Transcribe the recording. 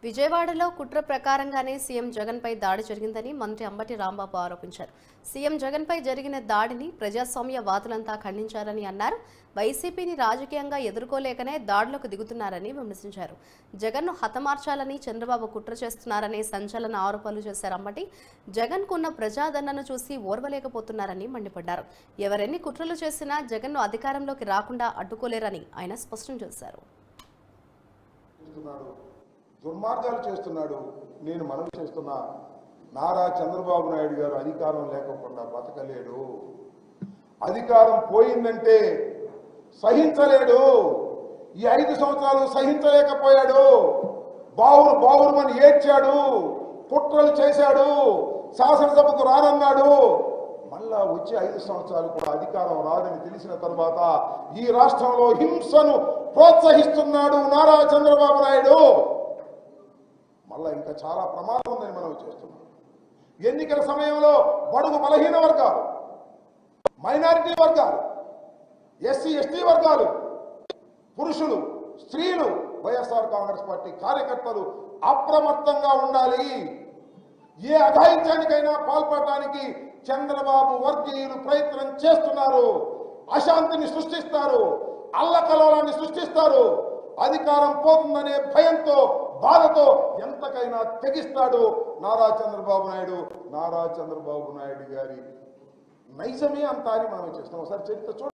విజయవాడలో కుట్ర ప్రకారంగానే సీఎం జగన్పై దాడి జరిగిందని మంత్రి అంబటి రాంబాబు ఆరోపించారు. సీఎం జగన్పై జరిగిన దాడిని ప్రజాస్వామ్యవాదులంతా ఖండించారని అన్నారు. వైసీపీని రాజకీయంగా ఎదుర్కోలేకనే దాడులకు దిగుతున్నారని విమర్శించారు. జగన్ను హతమార్చాలని చంద్రబాబు కుట్ర చేస్తున్నారనే సంచలన ఆరోపణలు చేశారు అంబటి. జగన్కున్న ప్రజాదరణను చూసి ఓర్వలేకపోతున్నారని మండిపడ్డారు. ఎవరెన్ని కుట్రలు చేసినా జగన్ను అధికారంలోకి రాకుండా అడ్డుకోలేరని ఆయన స్పష్టం చేశారు. దుర్మార్గాలు చేస్తున్నాడు. నేను మనవి చేస్తున్నా, నారా చంద్రబాబు నాయుడు గారు అధికారం లేకుండా బతకలేడు. అధికారం పోయిందంటే సహించలేడు. ఈ 5 సంవత్సరాలు సహించలేకపోయాడు. బావురుమని ఏడ్చాడు, కుట్రలు చేశాడు, శాసనసభకు రానన్నాడు. మళ్ళా వచ్చే 5 సంవత్సరాలు కూడా అధికారం రాదని తెలిసిన తర్వాత ఈ రాష్ట్రంలో హింసను ప్రోత్సహిస్తున్నాడు నారా చంద్రబాబు నాయుడు. మళ్ళా ఇంకా చాలా ప్రమాదం ఉందని మనం చేస్తున్నాం. ఎన్నికల సమయంలో బడుగు బలహీన వర్గాలు, మైనారిటీ వర్గాలు, ఎస్సీ ఎస్టీ వర్గాలు, పురుషులు, స్త్రీలు, వైఎస్ఆర్ కాంగ్రెస్ పార్టీ కార్యకర్తలు అప్రమత్తంగా ఉండాలి. ఏ అఘాయిత్యానికైనా పాల్పడటానికి చంద్రబాబు వర్గీయులు ప్రయత్నం చేస్తున్నారు. అశాంతిని సృష్టిస్తారు, అల్లకల్లోలాన్ని సృష్టిస్తారు. అధికారం పోతుందనే భయంతో, బాధతో ఎంతకైనా తెగిస్తాడు నారా చంద్రబాబు నాయుడు. నారా చంద్రబాబు నాయుడు గారి నైజమే అంతా అని మనం చేస్తున్నాం. ఒకసారి చరిత్ర చూడండి.